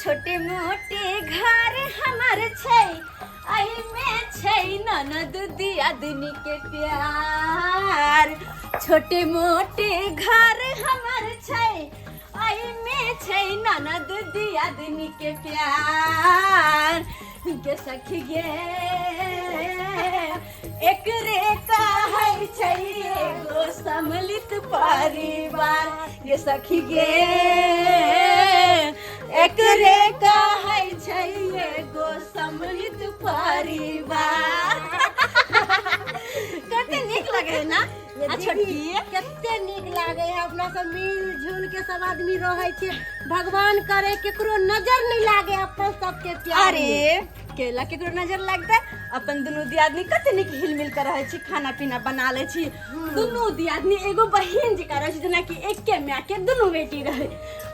छोटे मोटे घर हमार छै, आई में छै ननद दियादनी के प्यार। छोटे मोटे घर हमार छै, आई में छै ननद दियादनी के प्यार। गे सखी गे एकरे कहै छै एगो सम्मिलित परिवार। गे सखी गे एकरे कहै छै एगो सम्मिलित परिवार। कते नीक लगे है ना छोटकी? कते नीक लागे है। अपना सब मिलजुल के सब आदमी रहे छे, भगवान करे केकरो नजर नहीं लागे अपन सबके प्यार। अरे केला केकरो नजर लगता है? अपन दुनू दियादनी कते नीक हिलमिल कर रहे छी, खाना पीना बना ले छी। दुनू दियादनी एगो बहिन जका रहे छी, जेना कि एके माय के दुनू बेटी रहे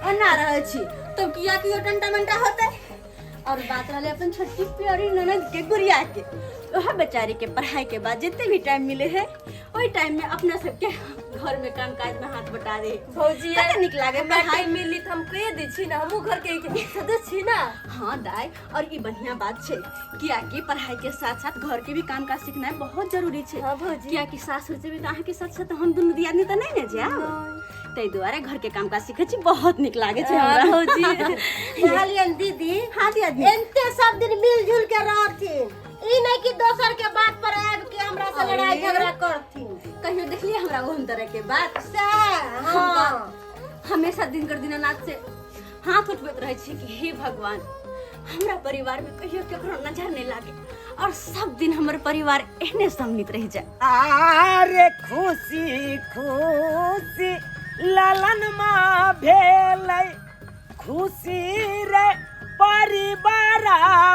ओना रहे छी। तो किया कि टंटा मंटा होते। और बात रहे अपन छोटकी प्यारी ननद के गुड़िया के, वह बेचारी के पढ़ाई के बाद जितने भी टाइम मिले है वही टाइम में अपना सबके घर में काम काज में हाथ बटा दे। भौजी कते नीक लागे पढ़ाई मिली तो हम कह दी छी ना, हमहू घर के एक सदस्य छी ना। हाँ दाई, और ये बढ़िया बात छे किया कि पढ़ाई के साथ साथ घर के भी काम काज सीखना बहुत जरूरी छे। हाँ भौजी। किया कि सासुर से भी अहाँ के साथ साथ हम दुनू दियादनी तो नहीं ने जाओ, तै दुआरे घर के काम काज सीखे छी, बहुत नीक लागे छे हमरा। भौजी कहलियन दीदी हाँ दियादनी एनते सब दिन मिलजुल के रहथिन, ई नहीं कि दोसर के बात पर आब के हमरा से लड़ाई झगड़ा करथिन। कहियो देखलिए हमरा ओहन तरह के बात? हाँ हमेशा दिन कर दीनानाथ से हाथ उठबैत रहे छी कि हे भगवान हमरा परिवार में कहियो केकरो नजर नहीं लागे और सब दिन हमर परिवार एहने सम्मिलित रह जाए। आरे खुशी खुशी ललन माँ भेलै, खुशी रे परिवार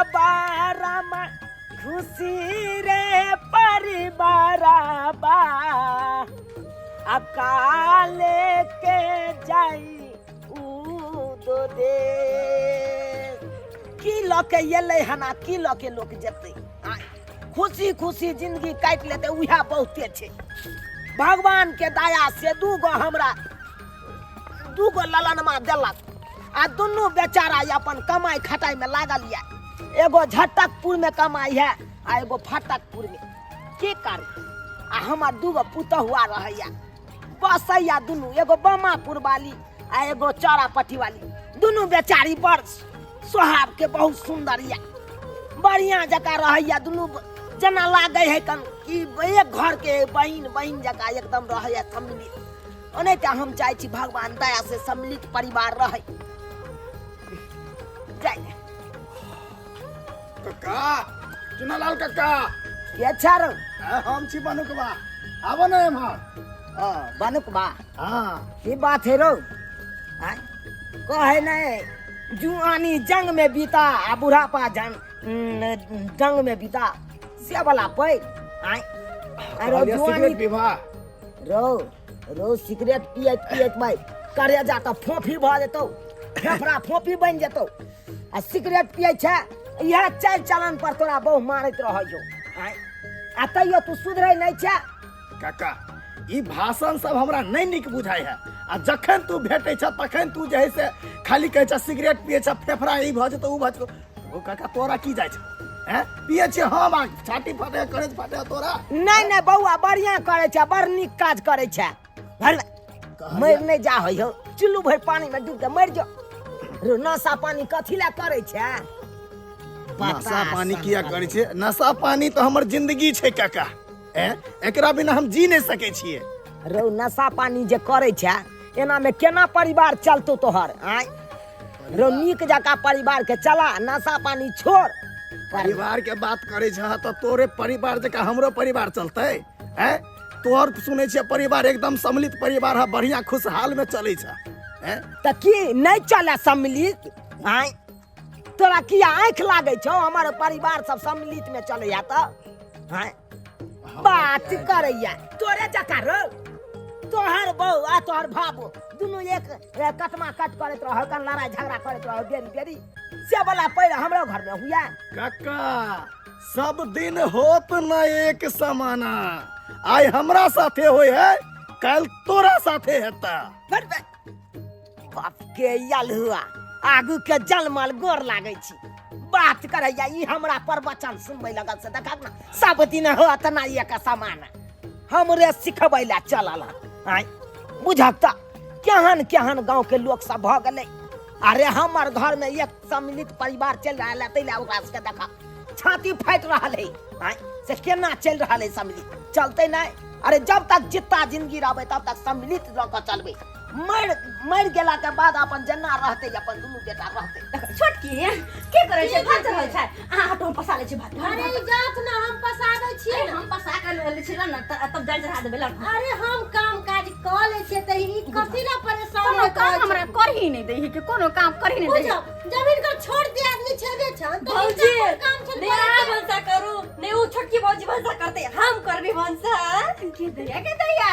बारामा, खुशी रे परिवार बा। अकाले के जाई उदो दे की लके एलै हना, की लके लोक जेतै? खुशी खुशी जिंदगी काट लेते उहा बहुते छे। भगवान के दया से दूगो हमरा दूगो ललनमा देलक, आ दुनू बेचारा अपन कमाई खटाई में लागल ये। एगो झटकपुर में कमाई है आ एगो फटकपुर में। की करू? आ हमार दूगो पुतहुआ रहैया, बसैया दुनू, एगो बमापुर वाली आ एगो चौरापट्टी वाली। दुनू बेचारी बड़ स्वभाव के बहुत सुंदर या, बढ़िया जका रहैया। दुनू जना लागे है कन कि एक घर के बहिन बहिन जका एकदम रहे सम्मिलित। ओनाहिते हम चाहे छी भगवान दया से सम्मिलित परिवार रहे। जय कक्का, चुनालाल कक्का, ये छारो हम छी बनुकबा, आबो ना एम्हर। बनुकबा हाँ की बात है रो? कहे नहीं जुआनी जंग में बीता आ बुढ़ापा जंग में बीता से वाला पैर। सिगरेट पीबा? रो सिगरेट पियत पियत भाई करे जा तो फोफी भ जेतौ, फेफड़ा फोफी बन जेतौ। आ सिगरेट पियै छै, यह चाल चलन पर तोरा बहु मारत रहौ। आ तैयो तू सुधरै नहीं छै। कक्का ई भाषण सब हमरा नहीं निक बुझाई है। आ जखन तू भेटै छ तखन तू जे है से खाली कहै छ सिगरेट पियै छ, फेफड़ा ई भ जेतौ उ भ जेतौ। ओ कक्का तोरा की जाइ छ? हैं पियै छ हम, आ छाती फटे करे फटे तोरा? नहीं नहीं बउआ बढ़िया करे छै, बड़ निक काज करे छै। भर मर नहीं जा हो, चुल्लू भर पानी में डूब के मर जा। रो नशा पानी कथी ला करे छै? नशा पानी किया करे छै? नशा पानी तो हमर जिंदगी छै कक्का, एकरा बिना हम जी नहीं सके छिए। रो नशा पानी जे करे छै एना में केना परिवार चलतो तोहर? रो नीक जका परिवार के चला, नशा पानी छोड़। परिवार के बात करे छ तो तोरे परिवार जका हमरो परिवार चलते हैं? तोहर सुने छे परिवार एकदम सम्मिलित परिवार है, बढ़िया खुशहाल में चले छ हैं? त की नहीं चले सम्मिलित? तोरा किया आँख लागे छो? हमारे परिवार सब सम्मिलित में चले या तो बात करैया तोरे जका रो। तोहर बहू आ तोहर भाबो दुनू एक कटमा कट करत रहो, कन लड़ाई झगड़ा करत रहो बेरी बेरी। से वाला पैर हमरो घर में हुआ। कक्का सब दिन होत न एक समाना, आई हमरा साथे होय है, कल तोरा साथे हेता। बाप के याल हुआ आगू के जलमल गोर लागे छी बात करैया ई हमरा प्रवचन सुनबै लगल से देखा ना सब दिन हो तना एक समान हमरे सिखबै ला चलल आय बुझक त केहन केहन गांव के लोग सब भ गेलै अरे हमर घर में एक सम्मिलित परिवार चल रहा है तैला ओकरा से देखा छाती फाट रहा है आय से केना चल रहा है सम्मिलित चलते नहीं अरे जब तक जितना जिंदगी रहबै तब तक सम्मिलित रह के चलबै मर गेला के बाद अपन जन्ना रहते अपन दुनू बेटा रहते छोटकी के करे छै भात चढ़ल छै अहाँ हटो पसा ले छै भात अरे ई जात ना हम पसाबै छियै हम पसा के ले छै ना तब दाल चढ़ा देबे ल अरे हम काम काज क ले छियै त ई कथि ला परेशान कोनो काम हमरा कर ही नहीं दे के कोनो काम कर ही नहीं दे जमीन को छोड़ दे आदमी छेबे छ त भौजी काम छे नहीं आ भंसा करू नहीं वो छोटकी भौजी भंसा करते हम करबी भंसा के दैया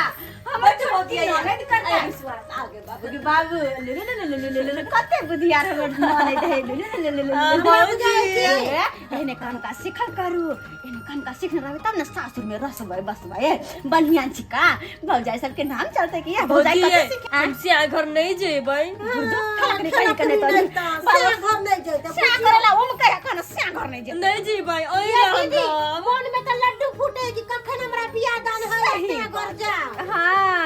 हम भौजी नहीं करता विश्वास आगे बाबू ले ले कते बुधियार हमर माने दे ले एने काम का सिखल करू एने काम का सीखने रहबे तब न सासुर में रसबै बसबै बढ़िया छिका भौजाई सबके नाम चलते कि भौजाई कते सीख हमसे आ घर नहीं जेबै खाना कहीं कने तो घर नहीं जइते से करेला ओम कहे खाना से घर नहीं जे नहीं जेबै ओइ दीदी मन में त लड्डू फूटे कि कखन हमरा बियाह दान है से घर जा हां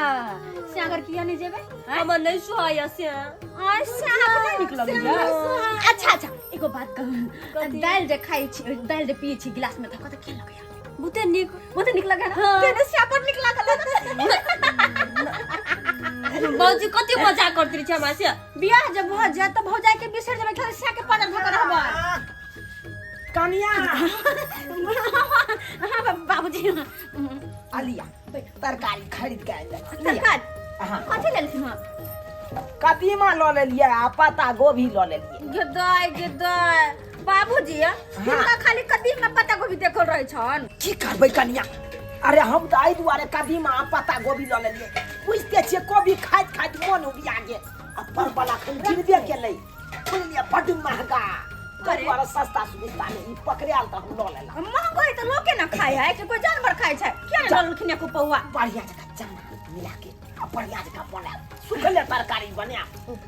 से अगर किया नहीं जेबे हम नहीं सुहाया से अच्छा नहीं निकल अच्छा अच्छा एगो बात कहूं दाल जे खाई छी दाल जे पिए छी गिलास में त कत के लगे बुते निक लगे ना केने से पर निक लागल भौजी कति मजा करती छ हमरा से बियाह जब भ जाए त भौजाई के बिसर जेबे खाली से के पदर धकर रहबा कनिया हां बाबूजी अलिया तरकारी खरीद के आइल सरकार हां कथि लेलखिन हां कदीमा ल लेलिए आ पत्ता गोभी ल लेलिए गदाय बाबूजी हिनका खाली कदीम में पत्ता गोभी देखल रहै छन की करबै कनिया अरे हम त आई दुआरे कदीमा आ पत्ता गोभी ल लेलिए बुझते छियै कोबी खाइत खाइत मन उबिया गेल आ परवल अखन गिरबे गेलै सुनलिए बड्ड महंगा दुआरे सस्ता सुविस्ता नहीं ई पकड़ाल त हम ल लेला महंगा है त लोके न खाय है कि कोई जानवर खाय छै क्या ललखिन को पौआ बढ़िया जगह चना मिला के आ बढ़िया जगह बना सुखले तरकारी बना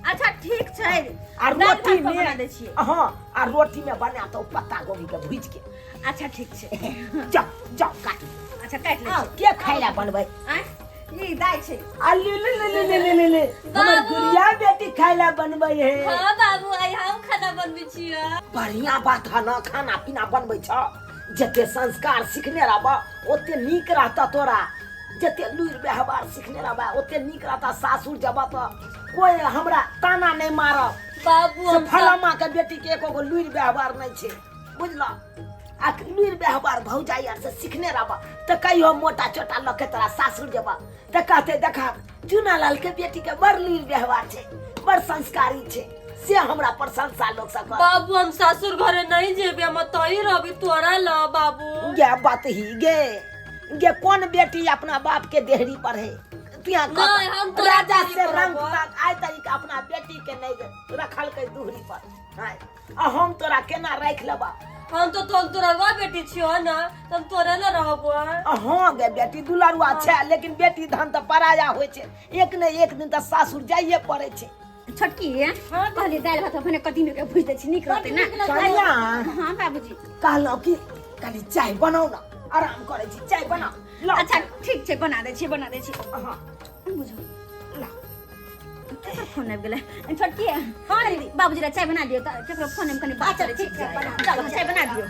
अच्छा ठीक छै आ रोटी में बना दै छियै हां आ रोटी में बना तो पत्ता गोभी के भूज के अच्छा ठीक छै जाओ काट अच्छा काट ले के खाइला बनबै आ ई दाई छै अल्ली ले हमर गुड़िया बेटी खाइला बनबै है हां बाबू आई हम खाना बनबै छियै बढ़िया बात है ना खाना पीना बनबै छ जते संस्कार सीखने रहबा ओते नीक रहता तोरा जते लुइर व्यवहार सीखने रहबा ओते नीक रहता सासुर जबा त कोई हमरा ताना नहीं मारब बाबू हम फलामा के बेटी के एको गो लुइर व्यवहार नहीं छै बुझला आ लुइर व्यवहार भौजाई आर से सीखने रहबा त कहियो मोटा चोटा लके तोरा सासुर जबा त कहते देखा चुनालाल के बेटी के बड़ लुइर व्यवहार छै बड़ संस्कारी छै से हमरा प्रशंसा लोग सब बाबू हम सासुर घरे नहीं जेबे हम तई रहबी तोरा ल बाबू गे बात ही गे कौन बेटी अपना बाप के देहरी पर है नहीं, हम तो राजा राजी से पर रंग रहबो। तक आय तरीका अपना बेटी के नहीं रखल के दूहरी पर हाय आ हम तोरा केना राख लेबा हम तो तोरा बेटी छियो ना तुम तोरे ल रहबो हाँ गे बेटी दुलारुआ छै लेकिन बेटी धन त पराया होय छै एक ने एक दिन त सासुर जाइए पड़े छै छोटकी कहली दाल भात अपने कदीमे के भूज दै छी निक रहतै ना कनिया हां बाबूजी कहलौ कि कनी चाय बनाऊ ना आराम करे छी चाय बना ला अच्छा ठीक छै बना दै छी हां बुझो ला केकर फोन आबि गेलै छोटकी हां दीदी बाबूजी रा चाय बना दियो त केकरो फोन में कनी बात करै छी चलो चाय बना दियो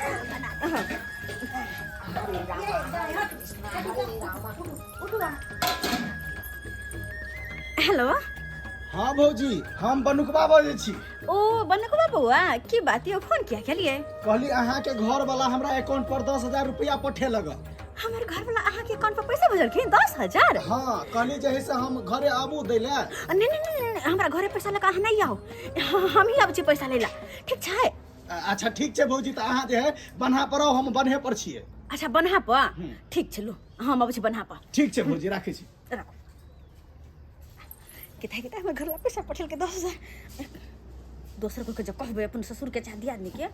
हेलो हाँ भौजी हम बनुकबा बजै छी ओ बनकबा बउआ की बात यो फोन किया केलिए कहली अहाँ के घर वाला हमरा अकाउंट पर 10,000 रुपया पठे लगा हमर घर वाला अहाँ के अकाउंट पर पैसा भेजलखिन 10,000 हाँ कहली जे है से हम घरे आबू दै ले नहीं हमरा घरे पैसा लेके अहाँ नहीं आओ हम ही आबै छी पैसा लेला ठीक छै अच्छा ठीक छै भौजी त अहाँ जे है बन्हा पर आओ हम बन्हे पर छियै अच्छा बन्हा पर ठीक छै लो हम आबै छी बन्हा पर ठीक छै भौजी राखै छी राखो किता हमर घर वाला पैसा पठेल के 10,000 दोसर को जब कहबे अपन ससुर के चाह दिया आदमी के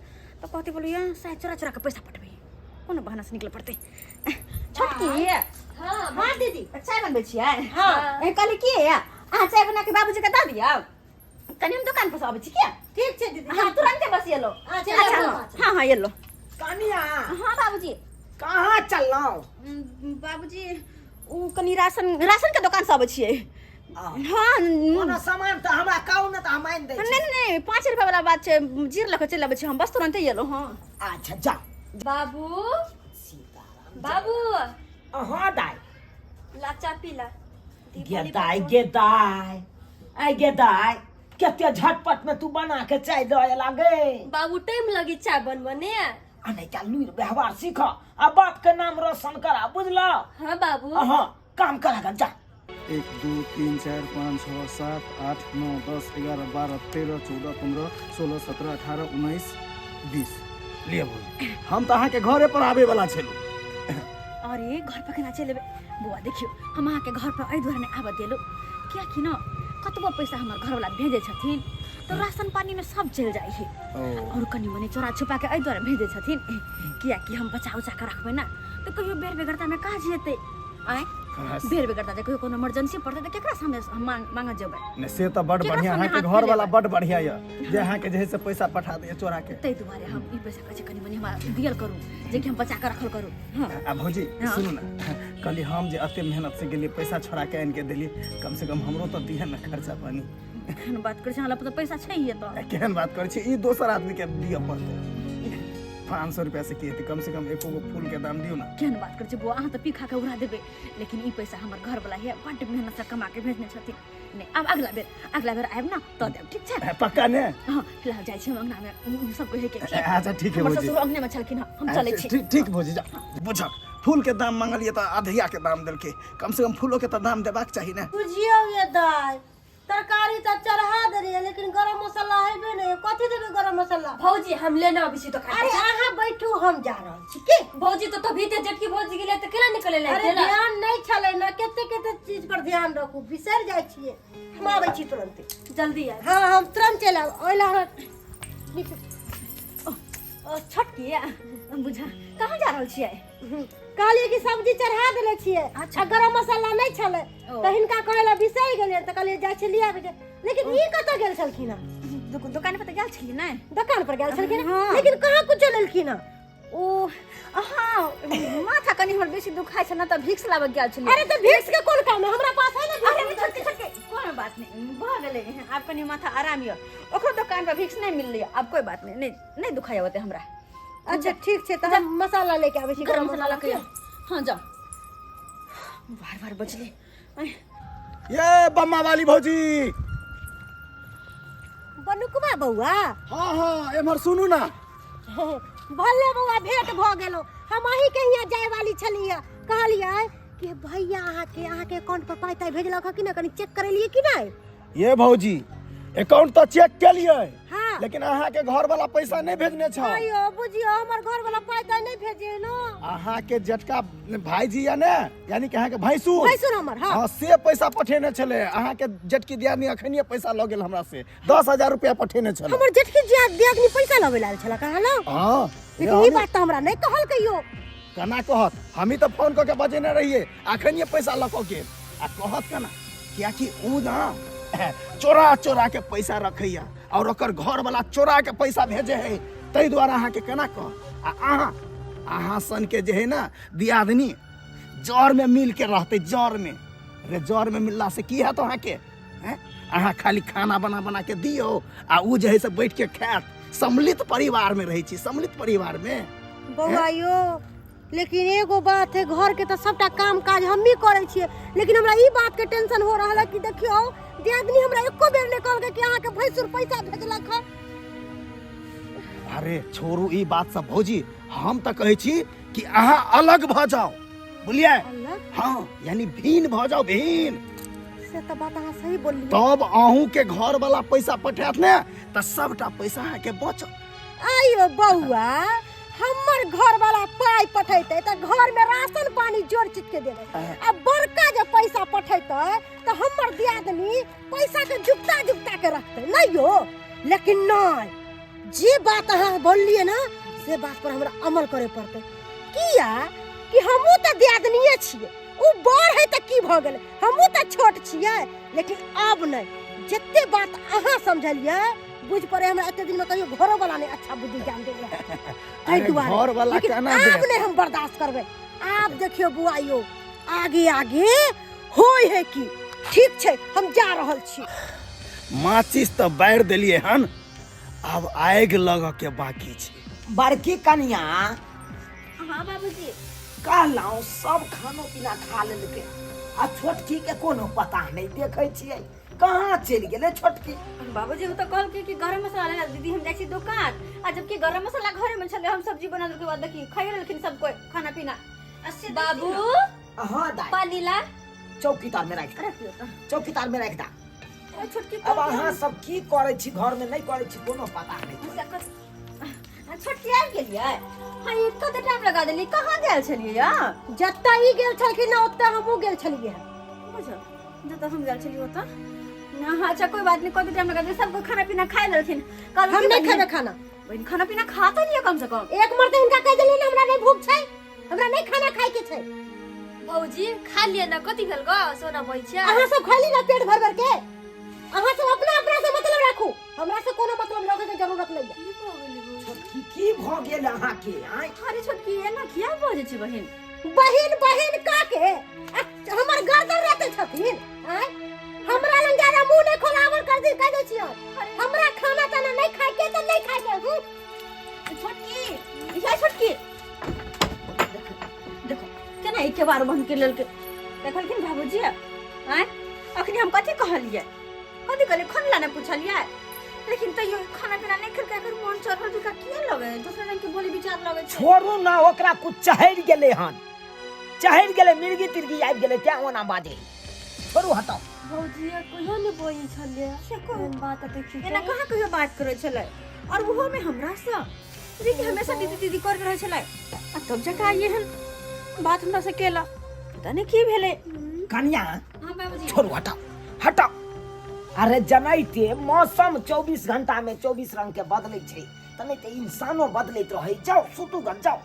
तो कहते बोलिए शायद चोरा के पैसा पठबे कोनो बहाना से निकल पड़ते छोटकी हां दीदी चाय बनबै छियै हां कहली की आ चाय बना के बाबूजी के द दिया कनी हम दुकान पर से आबै छी क्या ठीक छे दीदी हाँ तुरंत बस ये लो। अच्छा, अच्छा लो, हाँ हाँ ये लो। कनिया हाँ बाबूजी। कहाँ चलना बाबूजी उ कनी राशन के दुकान से आबै छियै। हाँ कोनो सामान तो हमरा कहू न त हम आइन दै छी। नहीं 5 रुपया वाला बात छै, जीर लख चल आबै छी हम, बस तुरंत ये लो। हाँ अच्छा जा। बाबू बाबू हाँ दाई लाचा पीला गेदाई आई गेदाई केते झटपट में तू बना के चाय दे लागे। बाबू टाइम लगी चाय बनबने। आ नहीं क्या लुई व्यवहार सीख आ बाप के नाम रोशन करा बुझला। हाँ बाबू हाँ काम करा जा। 1 2 3 4 5 6 7 8 9 10 11 12 13 14 15 16 17 18 19 20 लिए भौजी हम तो अहाँ के घरे पर आवे वाला छलू। अरे घर पर केना चलेबे बुआ, देखियो हम अहाँ के घर पर एहि दुआरे नहीं आबऽ देलु किया कि न कतबो पैसा हमर घर वाला भेजे छथिन तो राशन पानी में सब चल जाई है। और कनी मनी चोरा छुपा के एहि दुआरे भेजे छथिन किया कि हम बचा उचा के रखबे ना तो कहियो बेर बेगरता में कहाँ जेते। आए बेर बेगरता कहियो कोनो इमरजेंसी पड़ते तो केकरा सामने हम मांगा जेबै। ने से तो बड़ केकरा बढ़िया सामने अहाँ के हाथ घर वाला फैलेबै? बड़ बढ़िया है जे अहाँ के जे से पैसा पठा दे चोरा के। तै दुआरे हम ई पैसा कछ कनी मनी हमरा दियल करू जे कि हम बचा के रखल करू। हां आ भौजी हाँ। सुनू ना कल हम जे अते मेहनत से गेली पैसा छोड़ा के आन के देली कम से कम हमरो तो दिहे ना खर्चा पानी। केहन बात करै छै, हमरा पर पैसा छैहे तो। केहन बात करे छी ई दोसर आदमी के दिए पड़ते 500 रुपया से की कम से कम एको गो फूल के दाम दियो ना। केहन बात करै छै बुआ, अहाँ तऽ पी खा के उड़ा देबै लेकिन ई पैसा हमर घर वाला है बड्ड मेहनत से कमा के भेजने छथिन। नहीं अब अगला बेर आएब ना तो देब, ठीक छै। पक्का ने? हां फिलहाल जाइ छी हम अंगना में सब कहे के अच्छा ठीक है हमर भौजी। ससुर अंगने में छलखिन हँ, हम चलै छी। ठीक भौजी जा बुझक फूल के दाम मांगलिए तो आधिया के दाम देलके कम से कम फूलों के तो दाम देबाक चाहिए ना। बुझियो ये दाई तरकारी तो चढ़ा देलिए लेकिन गरम मसाला हेबे नहीं, कथी देबे गरम मसाला। भौजी हम लेना अभी छी तो अरे खा। अहाँ बैठू हम जा रहल छी की। भौजी तो तभी ते जेठकी भौजी गेले त केना निकले ले अरे ध्यान नहीं छले ना, केते केते चीज पर ध्यान रखू, बिसर जाय छिए। हम आबै छी तुरंत। जल्दी आ। हां हम तुरंत चल आब। ओइला ओ छटकी बुझा कहाँ जा रहल छियै? कहलिए कि सब्जी चढ़ा देले छिए आ गरम मसाला नहीं छले त हिनका कहला बिसर गेलिए त कहलिए जाय छी लिया बेटे। लेकिन ई कतऽ गेल छलखिन हँ? दुकान पर तऽ गेल छलियै ने, दुकान पर गेल छलखिन हाँ। लेकिन कहाँ कुछ लेलखिन हँ। ओ हाँ माथा कनी हमर बेसी दुखाइ छै ना तऽ भिक्स लाबऽ गेल छलियै। अरे तो भिक्स के कोन काम है, हमरा पास है ना। अरे छटके कोनो बात नहीं भऽ गेलै, आब कनी माथा आराम य। ओकरो दुकान पर भिक्स नहीं मिललै, अब कोई बात नहीं नहीं दुखाइ होते हमरा। अच्छा ठीक छै त हम मसाला लेके आबै छी। गरम मसाला लके हाँ जाओ। बार बजले ये बम्मा वाली भौजी। बनुकबा बौआ हाँ एमहर सुनू ना। भले बौआ भेंट भ गेलो, हम अही के हियां जाय वाली छलिए। कहलिए कि भैया अहाँ के अकाउंट पर पाई ताई भेजलक कि ना, कनी चेक करेलिए कि नहीं। ये भौजी अकाउंट तो चेक के लिए हाँ लेकिन अहाँ के घर वाला पैसा नहीं भेजने छ। अयो बुझियो हमर घर वाला पाई ताई नहीं भेजे न। अहाँ के जेठका भाईजी या ने यानी कि अहाँ के भैंसुर भैंसुर हमर हाँ हाँ से पैसा पठेने छले। अहाँ के जेठकी दियादनी अखनिए पैसा लऽ गेल हमरा से 10,000 रुपया पठेने छले। हमर जेठकी दियादनी पैसा लबे लाल छला कहाँ ना। हाँ लेकिन ई बात त हमरा नहीं कहल कहियो। कना कहत हमी तो फोन करके बजेने रहिए अखनिए पैसा लऽ के आ कहत कना क्या कि ऊ ना चोरा के पैसा रखैया और ओकर घर वाला चोरा के पैसा भेजे है तै द्वारा अहाँ के केना कह आ अहाँ सन के जे है ना दियादनी जड़ में मिल के रहते जड़ में। रे जड़ में मिलला से की है तो अहाँ के अहाँ खाली खाना बना के दियो आ ऊ जे है से बैठ के खात। सम्मिलित परिवार में रही छी, सम्मिलित परिवार में। बौआ यो लेकिन एगो बात है, घर के तो सबटा काम काज हम ही करे छिए लेकिन हमरा ई बात के टेंशन हो रहा है कि देखियो दियादनी हमरा एको बेर नहीं कहल कि अहाँ के भैंसुर पैसा भेजलक है। अरे छोड़ू ई बात सब भौजी, हम तो कहे छी कि अहाँ अलग भ जाओ बुझलिए। अलग हाँ यानी भीन भ जाओ भीन। से तो बात अहाँ सही बोलिए। तब अहूँ के घर वाला पैसा पठात ने तो सबटा पैसा अहाँ के बचत। आइयो बौआ हमर घर वाला पाई पठेते त घर में राशन पानी जोड़ चित के देबे। अब बड़का जे पैसा पठेते त हमर दियादनी पैसा के जुगता के रखते नहीं यो। लेकिन नहीं जे बात अहाँ बोलिए ना से बात पर हमरा अमल करे पड़ते। किया कि हमहू त दियादनीए छिए, उ बड़ है त की भ गेल, हमहू त छोट छिए। लेकिन अब नहीं जत्ते बात अहाँ समझलिए बुझ पड़े हमरा एते दिन में कहियो घरो वाला ने अच्छा बुद्धि ज्ञान देले ताहि अरे दुआरे घर वाला लेकिन केना आब दे? ने हम बर्दाश्त करबै। आब देखियो बुआइयो आगे आगे होय है की ठीक छै हम जा रहल छी। माचिस तो बारि देलिए हन, अब आग लग के बाकी छै। बड़की कनिया हाँ बाबूजी। कहलहुँ सब खानो पीना खा लेलकै आ छोटकी के कोनो पता नहीं देखे छियै कहाँ चलि गेलै छोटकी। बाबूजी वो तो कहल कि गरम मसाला ले दीदी हम जाइ छी दुकान आ जबकि गरम मसाला घरे में छले हम सब्जी बना के बाद देखी खाइ रहलखिन सब कोई खाना पीना। बाबू हाँ दाई पानी ला। चौकीदार में राख रखियो तो चौकीदार में राख दा। छोटकी अब अहाँ सब की करे छी घर में नहीं करे छी कोनो पता नहीं। छोटकी आबि गेलियै। हाँ ये कते टाइम लगा देली कहाँ गेल छलियै या जत्ता ई गेल छलखिन ना ओत्ता हमहू गेल छलियै हन। बुझो जब हम गेल छलियै ओतऽ हाँ अच्छा कोई बात नहीं कते टाइम लगा देली सबको खाना पीना खाइ लेलखिन। कल हम नहीं खेबे खाना। बहन खाना पीना खाता नहीं कम से कम। एक मरते हिनका कह देली ना हमरा नहीं भूख छै हमरा नहीं खाना खाए के छै। भौजी खा लिया ना कथी भेल ग सोना बइछा। अहाँ सब खाली ना पेट भर भर के। अहाँ सब अपना अपना से मतलब राखू हमरा से कोनो मतलब रखे के जरूरत नहीं है। छोटकी की भ गेल अहाँ के आय अरे छोटकी एना किया बजे छी बहन। बहिन बहिन का के हमर गर्दन रहते छथिन आय हमरा लंग ज्यादा मुंह नहीं खोलावर कर दी कह दे छियो। हमरा खाना ताना नहीं खाए के त नहीं खाए के। छोटकी या छोटकी देखो केना एक बार बन के लेल के देखलखिन बाबूजी आय अखनी हम कथि कहलियै कथि कहलियै खनला ने पूछलियै लेकिन तैयो खाना पीना नहीं खेलकै अगर मन चढ़ल दिका किया लगे दूसरा रंग के बोली विचार लगे छै। छोड़ू ना ओकरा कुछ चहर गेले हन चहर गेले मिर्गी तिर्गी आबि गेले त्या ओना बाजे छोड़ू हटाओ। भौजी कहियो ने बोई छले से को बात देखी एना कहाँ कहियो बात करे छलै और वो में हमरा से देखि हमेशा दीदी दीदी कर रहे छलै आ तब जका ये हन बात हमरा से केला पता नहीं की भेले। कन्या हां बाबूजी छोड़ू हटाओ हटाओ। अरे जनैते मौसम 24 घंटा में 24 रंग के बदलै छै तने ते इंसानो बदलैत रहे। जाओ सुतू गन जाओ।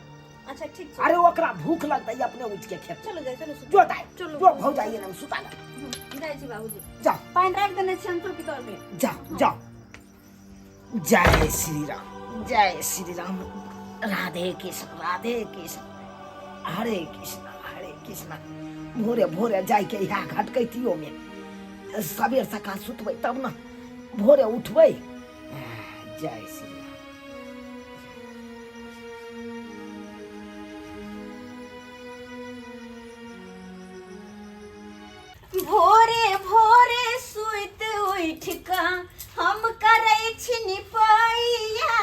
अच्छा ठीक छै अरे ओकरा भूख लगतै अपने उठ के खेत चलो जाए चलो जो दाई चलो। जो भौ जाइए ना सुता जाए छी बाबूजी जाओ पानी राख देने छी हम चौकी तर में। जाओ जाओ। जय श्री राम जय श्री राम। राधे कृष्ण हरे कृष्ण। भोरे भोरे जाय के यहाँ घटकैतियो में सबेर सकाल सुतबै तब न भोरे उठबै। जय श्री राम। भोरे भोरे सुइत उठ का हम करै छी निपैया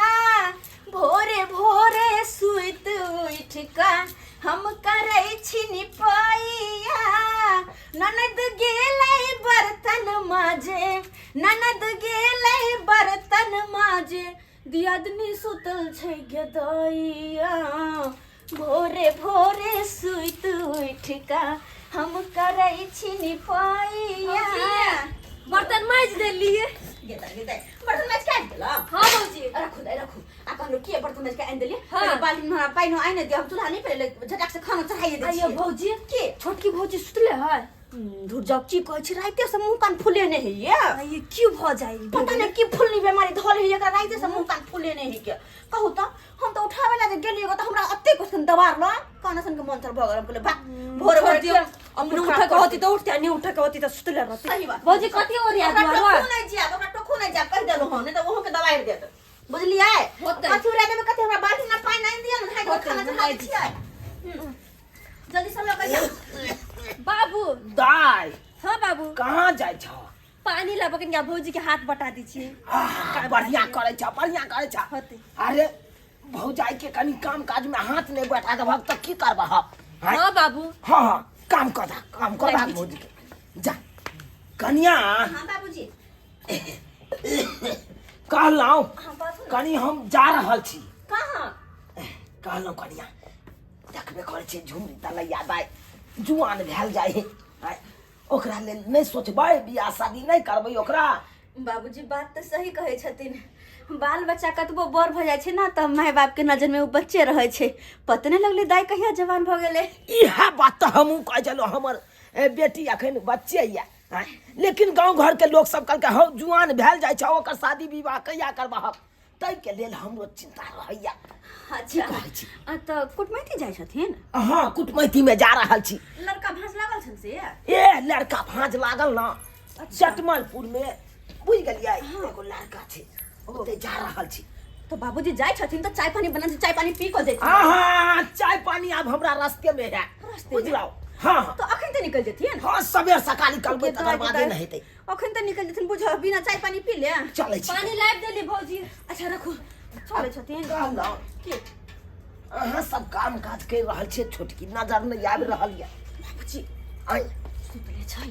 भोरे भोरे सुइत उठ का हम करै छी निपैया ननद गेलै बर्तन माजे ननद गेलै बर्तन माजे दियादनी सुतल छै गदैया भोरे भोरे सुइत उठ का हम करै छी निपैया। बर्तन माज देलिए गेदा बर्तन माज के देला। हां भौजी रखू आ कहलो के बर्तन माज के आन देली हाँ। बाल्टी में हमरा पानी आइन दियो हम चूल्हा नहीं पहले झटक से खाना चढ़ाइए दे आइयो भौजी के छोटकी भौजी सुतले है धुर जाओ की कहै छी राइते से मुंह कान फुले नहीं है ये ये क्यों भ जाई पता नहीं की फुलनी बीमारी धल है एकरा राइते से मुंह कान फुले नहीं है के कहू त हम तो उठावे ला जे गेलियो त हमरा अत्ते क्वेश्चन दबार ल कानसन के मंत्र भगर बोले बा भोर भोर दियो अपने उठा के होती तो उठते नहीं उठा के होती तो सुतले रहती। सही बात भौजी कथी हो रिया ओकरा दुआर टोकू नहीं जिया ओकरा टोकू नहीं जा कह देलो हम नहीं तो वहां के दवाई देत बुझलिए होतै। कथि रे देबे कथि हमरा बाल्टी में पानी नहीं दिया ना खाए खाना चढ़ा दै छियै जल्दी सब लोग कहियो बाबू दाई हां बाबू कहाँ जाय छ। पानी ला बकन भौजी के हाथ बटा दी छी बढ़िया करे छ। होते अरे भौजाई के कनी काम काज में हाथ नहीं बैठा के भक्त की करबा हम। हां बाबू हाँ काम कर भौजी के जा कन्या। हां बाबूजी कहलौं हां बात कनी हम जा रहल छी। कहां कहलौं कनिया देखबे करे छी झुमरी तलैया दाई जुआन भेल जाय है आय, ओकरा लेल नहीं सोचबै बियाह शादी नहीं करबै ओकरा। बाबूजी बात तो सही कहे छथिन बाल बच्चा कतबो बड़ भ जाय छै ना त माय बाप के नजर में वो बच्चे रहे छै पता नहीं लगले दाई कहिया जवान भ गेले। इहा बात तो हमहू कह चलो हमर बेटी अखन बच्चे या आय, लेकिन गांव घर के लोग सब कहलकै हौ जुआन भेल जाइ छै ओकर शादी विवाह कहिया करबह ताहि के लेल हमरो चिंता रहैया। अच्छा कहै छी? तो कुटमैती जाइ छथिन हाँ कुटमैती में जा रहल छी। लड़का भांज लागल छन से ए लड़का भांज लागल ना जटमलपुर में बुझ गेलियै एगो लड़का छै ओते जा रहल छी। तो बाबूजी जाइ छथिन तो चाय पानी बना चाय पानी पी को देथिन। हाँ चाय पानी अब हमरा रास्ते में है बुझलौ। हाँ तो अखन तो निकल जथिन। हाँ सबेर सकाल निकलबै तकर बादे न हेतै। अखन तो निकल जथिन बुझ बिना चाय पानी पी ले चलै छी। पानी लाइब देली भौजी। अच्छा रखो चले छथिन कहलौ के अहाँ सब काम काज कर रहल छियै छोटकी नजर नहीं आबि रहल है। बाबूजी आय सुतले छै।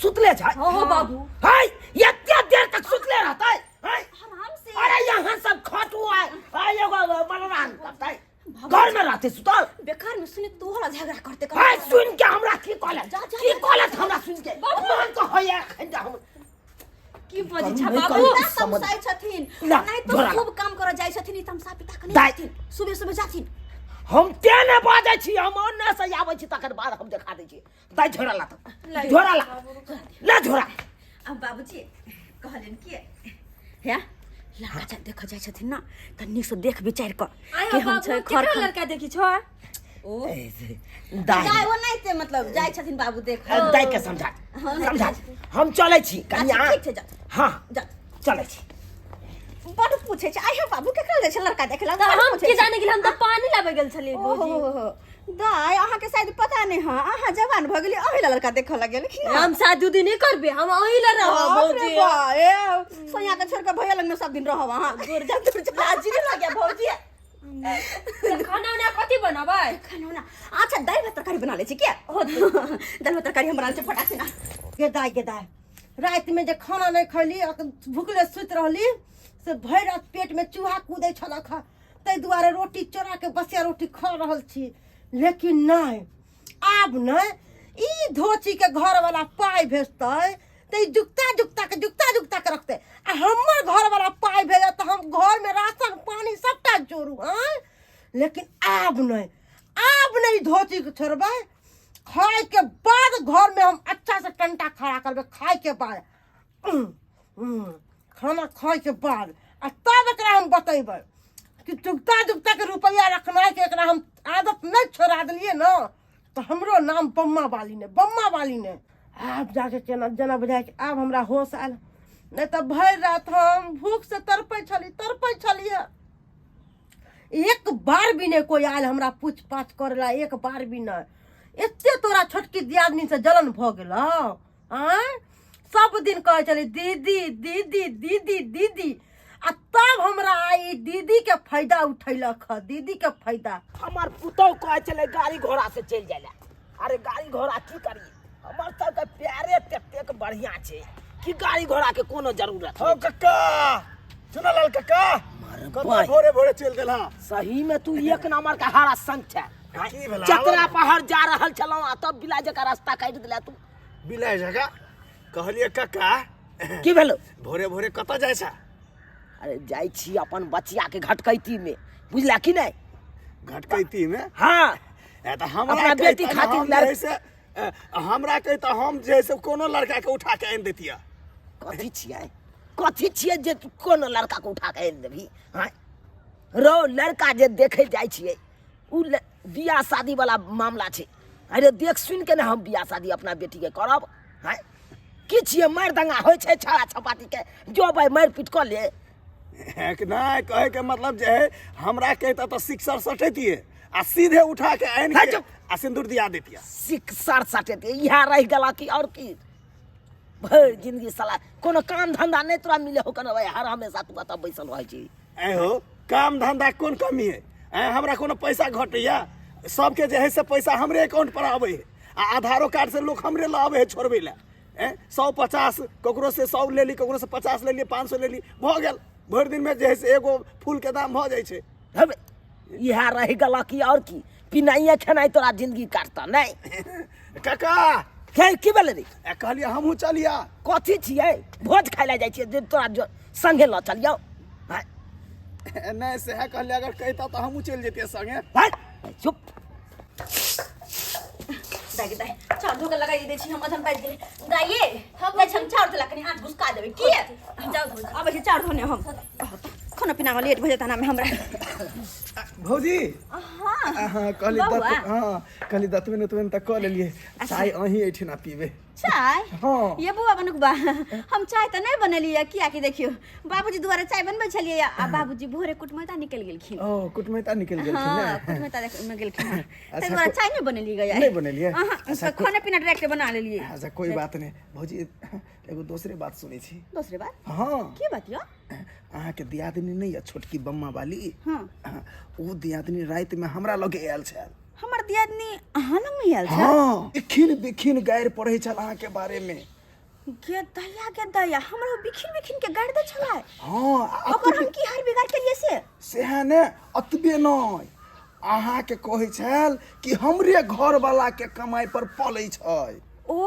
सुतले छै? हाँ बाबू हाय एते देर तक सुतले रहतै? हाय आराम से अरे यहाँ सब खटू है हाय एगो बलराम करतै घर में रहते सुतल। बेकार में सुने तोहरा झगड़ा करते हाय सुन के हमरा की कहले जा, जा, की जा, कहले हमरा सुन के मान तो होया खंडा हम की बजे करू छ नहीं बाबू करू, ना समझ- तमसाई छथिन ना, नहीं तो झोरा ला। खूब काम कर जाय छथिन तमसा पिता के दाय। नहीं छथिन सुबह सुबह जाथिन। हम तेने बाजै छी हम ओन्ने से आबै छी तकर बाद हम देखा दै छी। दाय झोरा ला तो झोरा ला ले झोरा। अब बाबूजी कहलन कि है लड़का जब देख जाय छथिन ना त नीक से देख विचार कर के हम छै खर खर लड़का देखी छ ओ दाय जाय वो नहीं थे मतलब जाय छथिन बाबू देख दाय के समझा हाँ, समझा हम चलै छी कन्या। अच्छा, ठीक छै, जा। हाँ जा चलै छी। बड़ पूछे छै आइ बाबू के कहल छै लड़का देखला त हम के जाने के हम त पानी लाबे गेल छलिए भौजी। दाय अहाँ के शायद पता नहीं हां अहाँ जवान भ गेली अहि लड़का देखऽ लगेल कि हम शादी उदी नहीं करबे हम ओही ल रह भौजी। ए सोनिया के छोड़ के भैया लग में सब दिन रहब अहाँ दूर जा लाजी नहीं लागे भौजी। खाना उना कथी बनाबै? खाना ना अच्छा दाल भात तरकारी बना ले छी क्या दाल भात तरकारी हम बना ले छी फटाक से ना। के दाय रात में जे खाना नहीं खैली भूखले सुत रहली से भर रात पेट में चूहा कूदे छलक ताहि दुआरे रोटी चोरा के बसिया रोटी खा रहल छी। लेकिन नहीं आब नहीं ई धोची के घर वाला पाई भेजतै तो ई जुगता के रखते आ हमर घर वाला पाई भेजत तो हम घर में राशन पानी सबटा जोड़ू। हाँ लेकिन आब नहीं धोची के छोड़बै खाए के बाद घर में हम अच्छा से टंटा खड़ा करबे खाए के बाद खाना खाए के बाद आ तब एकरा हम बतेबै कि जुगता के रुपया रखना के एकरा हम आदत नहीं छोड़ा दिलिए ना तो हमरो नाम बम्मा वाली ने आब जाके जना बुझाय कि आब हमरा होश आयल नहीं तो भर रात हम भूख से तड़पै छलिए। एक बार भी नहीं कोई आयल हमरा पूछ पाछ करला एक बार भी नहीं। एते तोरा छोटकी दियादनी से जलन भ गेलौ आय सब दिन कहे चली दीदी दीदी दीदी दीदी आ तब हमरा आई दीदी के फायदा उठैलक दीदी के फायदा। हमार पुतौ कहे चले गाड़ी घोड़ा से चल जाए। अरे गाड़ी घोड़ा की करिए हमर सबके प्यारे ततेक बढ़िया छै कि गाड़ी घोड़ा के कोनो जरूरत हो कक्का सुना लाल कक्का कतना भोरे भोरे चल गेल हां। सही में तू एक नंबर का हारा संग छै। की भेला? चतरा पहाड़ जा रहल छलौ आ तब बिला जका रास्ता काट दिला तू। बिलाय जगह कहलिए कक्का की भेलो? भोरे भोरे कत जाय छ? अरे जाय छी अपन बचिया के घटकैती में बुझला कि नहीं? घटकैती में हाँ ए त हमरा अपना बेटी खातिर जैसे हमरा कहि त हम जैसे कोनो लड़का के उठा के आन देतिया। कथी छियै जे कोनो लड़का के उठा के आन देबही? हाँ रो लड़का जे देखे जाय छियै उ बियाह शादी वाला मामला छै। अरे देख सुन के ना हम बियाह शादी अपना बेटी के करब। हाँ की छियै मार दंगा होइ छै छाड़ा छपाती के जो भाई मार पीट कर ले। एक ना कहे के मतलब जे है हमरा कहता तो शिक्षर सटेतिए आ सीधे उठा के आन के आ सिंदूर दिया देतिया। शिक्षर सटेते इहा रह गला की और की भर जिंदगी साला कोनो काम धंधा नहीं तोरा मिले हो कन भाई हर हमेशा तू बता बैसल रह छी। ऐ हो काम धंधा कौन कमी है? हमरा कोनो पैसा घटैया सबके जे है से पैसा हमरे अकाउंट पर आवे है आ आधारो कार्ड से लोग हमरे ला आवे है छोड़बे ला। 150 ककरो से 100 ले ली ककरो से 50 ले ली 500 ले ली भ गेल भर दिन में जे है से एगो फूल के दाम भ जाय छै। हबे इहा रह गला की और की पिनाइए खेनाइ तोरा जिंदगी काटता नहीं। काका खेल की बेले रे कहलिए हमहू चलिया। कथी छियै भोज खाइ ले जाइ छियै जे तोरा जो संगे ल चलियो। हाँ नहीं से है कहलिए अगर कहता तो हमहू चल जेतिए संगे। हाँ चुप दागे दाई चाउर धोके लगाइ दै छी हम अधन बाज गेले दाइए हम चाउर धोला कनी हाथ घुसका देबै की जाउ अब छै चाउर धोने हम खाना पीना में लेट भ जेता ना में हमरा भौजी हां हाँ कहली दतवन उतवन तक कह लेलिए चाय अहीं एठिना पीबे चाय हाँ। ये बुआ बनुक बा हम चाय त नहीं बनलिए किया कि देखियो बाबूजी द्वारा चाय बनबै छलिए आ बाबूजी भोरे कुटमैता निकल गेलखिन ओ कुटमैता निकल गेलखिन हां ने कुटमैता में गेलखिन तै द्वारा चाय नहीं बनलिए गया नहीं बनलिए अच्छा खाना पीना डायरेक्ट बना लेलिए अच्छा कोई बात नहीं भौजी एगो दूसरे बात सुनी छी दूसरी बात हाँ की बात यो अहाँ के दियादनी नहीं है छोटकी बम्मा वाली हां वो दियादनी रात में हमरा लगे आयल छै हमर दियादनी अहाँ लग में आयल छै हाँ बिखिन गायर पढ़े छल अहाँ के बारे में के दया हमरा बिखिन के गाड़ दे छलाय हाँ ओकर हम की हर बिगाड़ के लिए से है ने अतबे नहीं अहाँ के कहे छल कि हमरे घर वाला के कमाई पर पलै छै ओ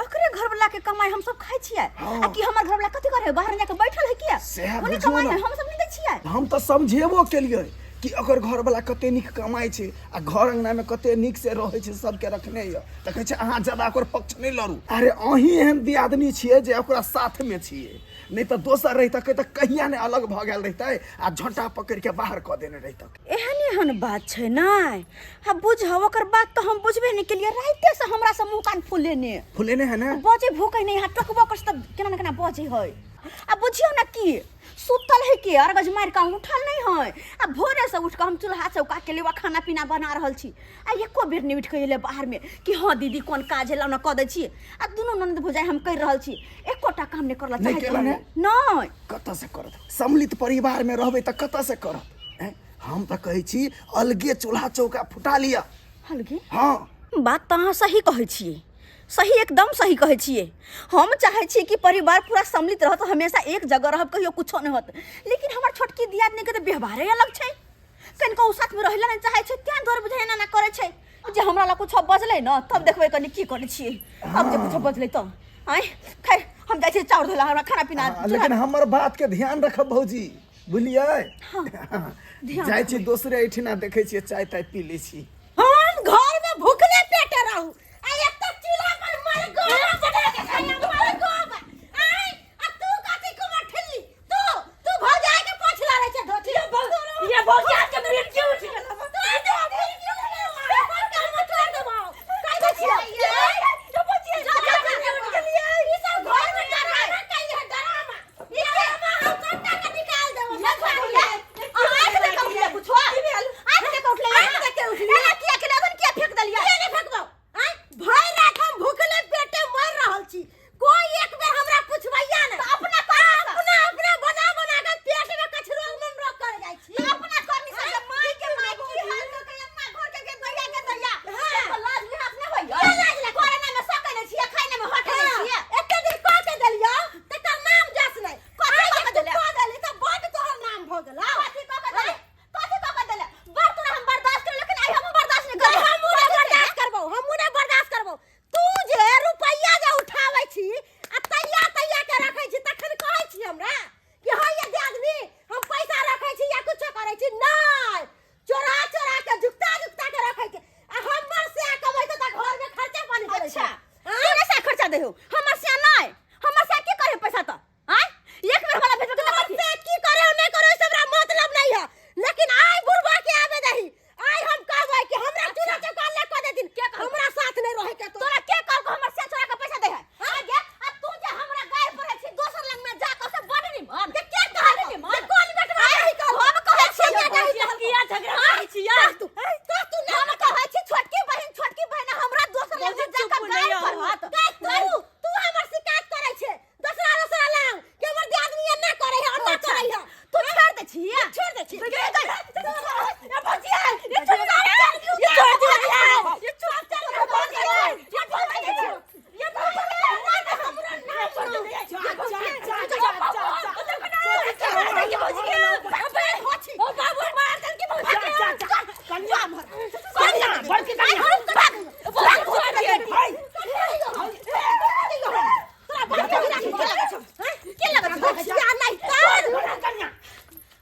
ओकरे घर वाला के कमाई हम सब खाइ छियै आ कि हमर घर वाला कथि करे बाहर जाके बैठल है किया सेह ओने बुझियौ कमाई ने। हम सब नहीं दै छियै हम तो समझेबो केलिए कि अगर घर वाला कते निक कमाई छै आ घर अंगना में कते निक से रहे छै सबके रखने य त कहै छै अहाँ ज्यादा ओकर पक्ष नहीं लड़ू अरे अहीं एहन दियादनी छियै जे ओकरा साथ में छियै नहीं तो दोसर रही त कहिया ने अलग भ गेल रहतै आ झोंटा पकड़ के बाहर क देने रहतै एहन बात छै नै आ बुझ ओकर बात तो हम बुझबे नहीं केलिए राइते से हमरा से मुंह कान फुलेने है ना बजे भूकै नहीं हाथ टकबो कर त केना केना बजे है आ बुझियो ना की सुतल है कि अरगज मार के उठल नहीं है आ भोरे से उठ के हम चूल्हा चौका के लेवा खाना पीना बना रहल छी आ एको बेर नहीं उठ के एले बाहर में कि हां दीदी कोन काज है ना क दै छी आ दुनो ननद भुजाई हम कर रहल छी एकोटा काम नहीं करला नहीं केला ने? नहीं कत से करत सम्मिलित परिवार में रहबै त कत से करत हैं? हम त कहै छी अलगे चूल्हा चौका फुटा लिया हलगे हाँ बात तो अहाँ सही कहै छियै सही एकदम सही कहै छियै हम चाहै छी कि परिवार पूरा सम्मिलित रहत हमेशा एक जगह रहब कहियो कुछो नहीं होत लेकिन हमर छोटकी दियादनी के तो व्यवहारे अलग छै कनिको साथ में रहला नहीं चाहै छै त्या दर बुझाय ना करे छै जे हमरा ला कुछो बजलै न तब देखबै कनी की करै छियै अब जे कुछो बजलै त आइ खैर हम जाइ छी चाउर धोला हमरा खाना पीना लेकिन हमर बात के ध्यान रखब भौजी बुझलियै ध्यान जाइ छी दोसरे एठिना देखै छियै चाय ताय पी लै छी हम घर में भूखले पेटे रहू आ एक तो चूल्हा पर मर गो बना के खाया मर गो आई आ तू काती को मठली तू भौजाई के पोछला रहे छै धोती ये भौजा के पेट क्यों उठ गेल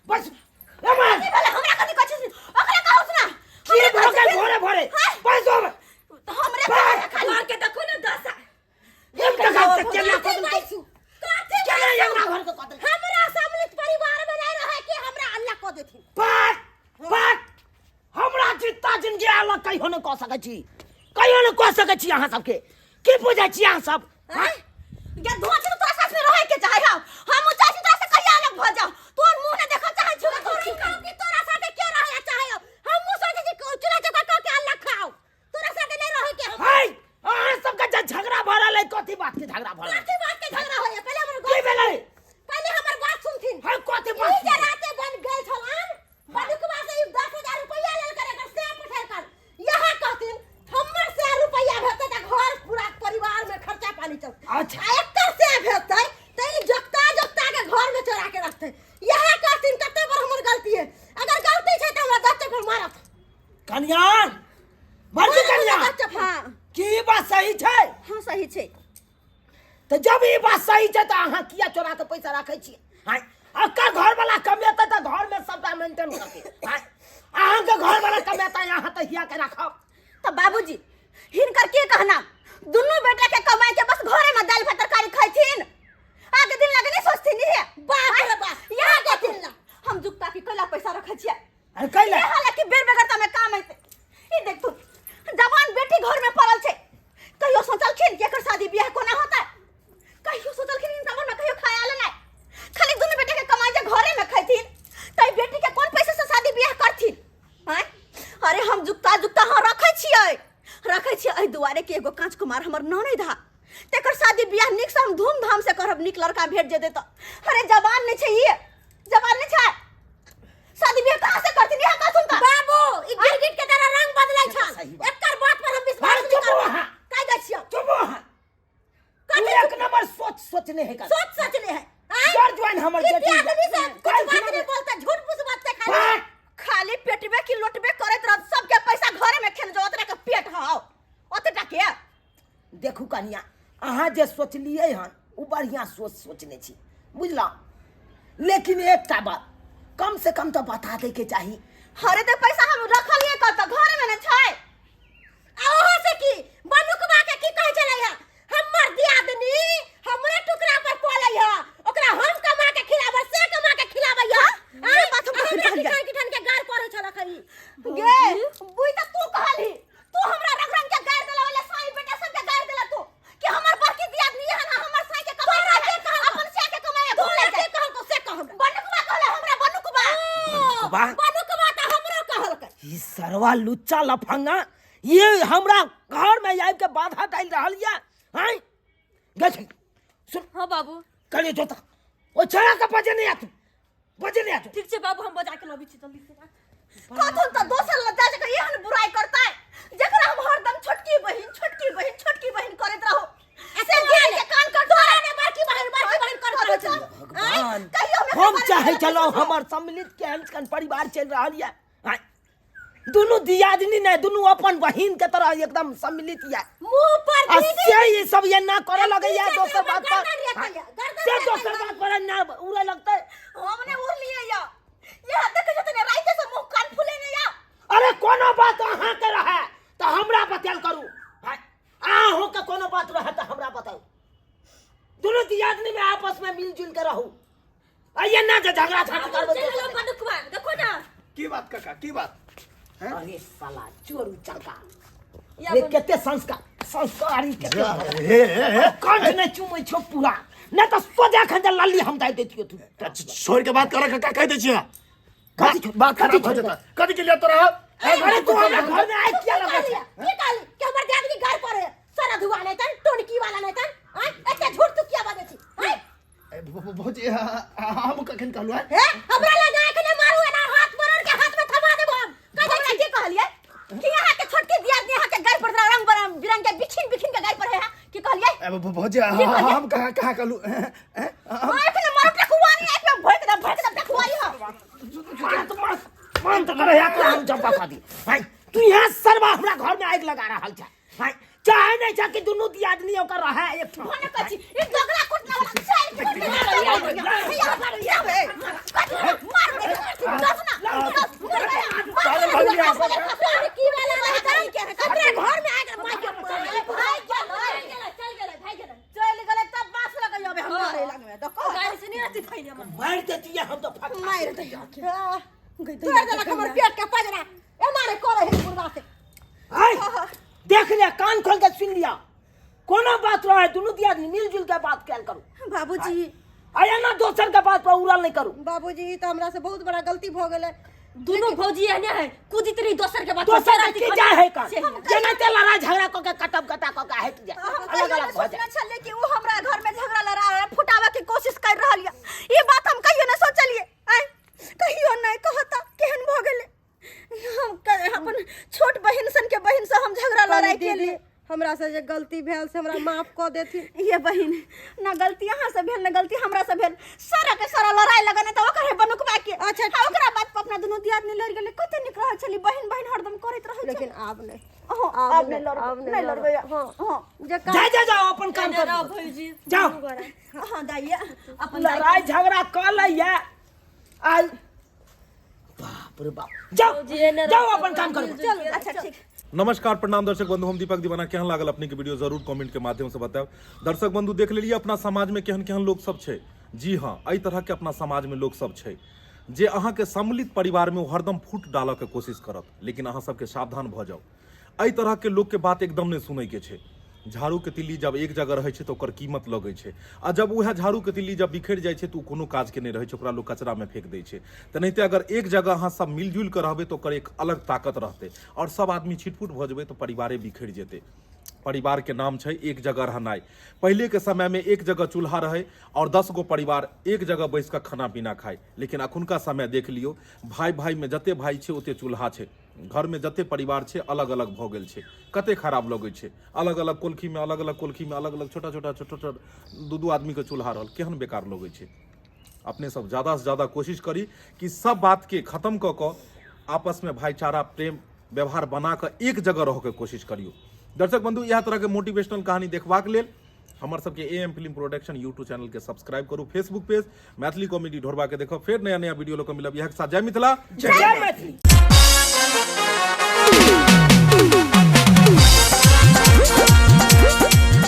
बस बात हमरा जितना जिंदगी अलग कहियो न कह सकै छी, कहियो न कह सकै छी अहाँ सबके। की बुझै छी अहाँ सब? हैं? ये धुआं से तोरा साथ में रहे के चाहे हम चाहे तोरा से कहिया अलग भ जाओ। तोर मुंह ने देखा चाहे छुरा तोरी खाओ कि तोरा साथे के रहे चाहे हम सोचे छी चूल्हा चौका क के अलग खाओ। तोरा साथे नहीं रहे के हम। हाय अहाँ सबके जे झगड़ा भ रहल है, कथी बात के झगड़ा भ रहल है? कथी बात के झगड़ा होय? पहले हमर की भेलै? पहले हमर बात सुनथिन। हाय कथी ई बात? जे राते बन गेल छलान बड़ुकवा से 10,000 रुपया लेल करे कर से पठार कर। यहां कहथिन हमर से रुपया भेटै त घर पूरा परिवार में खर्चा पानी चल। अच्छा। आ एकर से भेटै त ई जगता के घर में चोरा के रखतै। यहां कहथिन कते पर हमर गलती है। अगर गलती छै त हमरा 10 चप्पल मारत। कन्यान मर्जी कन्या 10 चप्पल। हां की बात सही छै? हां सही छै। तो जब ये बात सही है तो अहाँ किया चोरा के पैसा रखे छी? हाय अक्का घर वाला कमेता तो घर में सबटा मेंटेन करके। हाय अहाँ के घर वाला कमेता यहाँ तो हिया के रखब। तो बाबूजी हिनकर के कहना दुनू बेटा के कमाई के बस घरे में दाल भात तरकारी खाइथिन। आगे दिन लगे नहीं सोचथिन है। बाप रे बाप यहां के दिन ला हम जुक्ता की कला पैसा रखे छिए। अरे कैला ये हाल कि बेर बेगरता में काम आइते। ई देख तू जवान बेटी घर में पड़ल छै। कहियो सोचलखिन कि एकर शादी ब्याह कोना होता है? कहियो सोचलखिन इन सब में कहियो खायाल नहीं। खाली दुनू बेटा के कमाई जे घरे में खाइथिन तई बेटी के कौन पैसे से शादी ब्याह करथिन? हैं? अरे हम जुक्ता हां रखे छिए एहि दुआरे के एगो कांच कुमार हमर ननद हा। तेकर शादी ब्याह निक से हम धूमधाम से करब। निक लड़का भेट जेते त। अरे जवान नहीं छै ये जवान नहीं छै। शादी ब्याह कहां से करथिन? यहां का सुनता बाबू ई गिरगिट के तरह रंग बदलै छ। एकर बात पर हम विश्वास नहीं करब। काय दै छियै? चुप हो। तू एक नंबर सोचने है का? सोचने है। जड़ ज्वाइन हमर बेटी आदमी से कुछ बात नहीं बोलता। झूठ फूस बात से खाली पेटबे की लोटबे करत रह। सबके पैसा घरे में खेल जो ओतरा के पेट हाओ ओतटा के। देखू कन्या अहाँ जे सोचलिए हन उ बढ़िया सोचने छी बुझला। लेकिन एकटा बात कम से कम तो बता दे के चाहिए। अरे तो पैसा हम रखलिए कत घरे में न छै। ओहो से की बनुकबा के की कह चलै है? हमर दियादनी हमरे टुकड़ा पर पलै है। ओकरा हम कमा के खिलाबै से कमा के खिलाबै है। अरे बात हम किठन के गार पड़ै छला खई गे बुई त तू कहली। तू हमरा रंग रंग के गार देला वाला साई बेटा सब के गार देला तू कि हमर बड़की दियादनी है ना हमर साई के कमाई अपन से के कमाई भूल ले के कहल को से कह बनुकबा कहले हमरा बनुकबा त हमरो कहल के। ई सरवा लुच्चा लफंगा ये हमरा घर में आबि के बाधा डाल रहल या। हैं गछ सुन हाँ बाबू कने जोता ओ छड़ा के बजे नहीं आतू बजे नहीं आतू। ठीक छै बाबू हम बजा के लबी छी जल्दी से। कथन त दोसर लज्जा जका एहन बुराई करता है जकरा हम हरदम छोटकी बहिन करत रहो। ऐसे ज्ञान के कान कर तोरा ने बड़की बहिन करत रहो। भगवान कहियो हम चाहे चलो हमर सम्मिलित के अंश परिवार चल रहल या। हैं दोनों दियादनी ने दोनों अपन बहिन के तरह एकदम सम्मिलित या। मुंह पर से ये सब ये ना करे लगे या। दोसर बात पर गर्दन से दोसर बात पर ना उड़े लगते। हमने उड़ लिए या यहां देख जते ने राइते से मुंह कान फुले ने या। अरे कोनो बात अहाँ के रहे तो हमरा बतल करू। अहों के कोनो बात रहे तो हमरा बताओ। दोनों दियादनी में आपस में मिलजुल के रहू। आइए ना जे झगड़ा करबे। बनुकबा देखो ना की बात काका की बात? अरे साला चोरू चका ये केते संस्कारी केते कंठ ने चुमै छो पूरा न तो सोजा खंजर लल्ली हम दाइ देतियो तू। छोड़ के बात कर काका कह दे छिया। बात खराब हो जाता कदी के लिए तो रहा। अरे तू हमरा घर में आइ किया लगे की काली के हमर दियादनी गार पर है। सारा धुआ नहीं तन टोनकी वाला नहीं तन। एते झूठ तू किया बाजे छी? भौजी हम कखन कहलु है? हमरा लगा के ने मारू ना हाथ मरोड़ के हाथ में थमा देबो हम। कहे के कहलिए कि यहाँ के छोटकी दियादनी यहाँ के गार पर रंग बिरंग के बिछिन के गार पर है की कहलिए? भौजी हम कहां कहलु? एखने मारू टकुवारी एक में भोक द टकुवारी हो। मान तो करे या हम जब बता दी। भाई तू यहाँ सरवा हमरा घर में आग लगा रहल छ। भाई चाहे नहीं छ कि दोनों दियादनी ओकर रहे एक ठो। भने कछि ई गगला कुटना वाला चाय मार दे दस ना पागल भौजी की वाला रहे करन के अपने घर में आके मार के भाई चल गेले तब बास लगइयो बे हमारे लग में देखो गाड़ी से नहीं रहती थई हमर मार देती है हम तो फट मार दे तोड़ देलक हमर हमर पेट के पजरा ए मारे करे है मुर्दा से आय देख ले, कान खोल के सुन लिया, कोनो बात रहे दुनू दियादनी मिलजुल के बात कैल करू। बाबूजी आया ना दोसर के बात पर उड़ल नहीं करू। बाबूजी ई तो हमरा से बहुत बड़ा गलती भ गेलै। दोनों भौजी एने है कुदी तरी दोसर के बात दोसर के की जाय है का, से- जेना ते लड़ाई झगड़ा क के कटब कटा क के हट जाए, अलग अलग हो जाए। छले कि वो हमरा घर में झगड़ा लड़ा फुटावे की कोशिश कर रहल या ये बात हम कहियो न सोचलिए। आय कहियो नहीं कहता केहन भ गेले। हम अपन छोट बहिन सन के बहिन से हम झगड़ा लड़ाई के लिए हमरा से जे गलती भेल से हमरा माफ क देथिन। ये बहिन ना गलती यहाँ से भेल ना गलती हमरा से भेल, सारा के सारा लड़ाई लगने तो ओकर है बनुकबा के। अच्छा, ओकरा बात पर अपना दोनों दियादनी लड़ गेले, कते निक रहल छली, बहिन बहिन हरदम करैत रहल। लेकिन आब नहीं अब नहीं लड़ब, नहीं लड़बै। हां जे जा जाओ अपन काम एने रह करो, भौजी जाओ। हां दाइया अपन लड़ाई झगड़ा कर लइया आज, बाप रे बाप, जाओ जाओ अपन काम करो। चल अच्छा ठीक। नमस्कार प्रणाम दर्शक बंधु, हम दीपक दीवाना। केहन लागल अपने के वीडियो जरूर कमेंट के माध्यम से बताएब। दर्शक बंधु देख लेलिए अपना समाज में केहन केहन लोग सब छै। जी हाँ, एहि तरह के अपना समाज में लोग सब छै जे अहाँ के सम्मिलित परिवार में हरदम फूट डालऽ के कोशिश करत, लेकिन अहाँ सबके सावधान भ जाओ। एहि तरह के लोग के बात एकदम नहीं सुनै के छै। झाड़ू के तिल्ली जब एक जगह रहे छै तो ओकर कीमत लगै छै, आ जब वह झाड़ू के तिल्ली जब बिखर जाइ छै तो कोनो काज के नहीं रहे छै, ओकरा लोग कचरा में फेंक दै छै। तेनाहिते अगर एक जगह अहाँ सब मिलजुल कर रहबै तो ओकर एक अलग ताकत रहतै, और सब आदमी छिटपुट भ जेबै तो परिवारे बिखर जेतै। परिवार के नाम छै एक जगह रहनाइ। पहले के समय में एक जगह चूल्हा रहे और 10 गो परिवार एक जगह बैस कर खाना पीना खाए, लेकिन अखुनका समय देख लियो, भाई भाई में जते भाई छै ओते चूल्हा छै, घर में जते परिवार छै अलग अलग भ गेल छै। कते खराब लगे छै, अलग अलग कोलखी में अलग अलग छोटा छोटा दू आदमी के चूल्हा रहल, केहन बेकार लगे छै। अपने सब ज्यादा से ज्यादा कोशिश करी कि सब बात के खत्म क के आपस में भाईचारा प्रेम व्यवहार बना के एक जगह रह के कोशिश करियो। दर्शक बंधु, यह तरह के मोटिवेशनल कहानी देखबाक लेल हमर सबके am film production YouTube channel के सब्सक्राइब करू, फेसबुक पेज मैथिली कॉमेडी ढोरबा के देखो। फिर नया नया वीडियो लोग मिलब। यह के साथ जय मिथिला, जय मैथिली।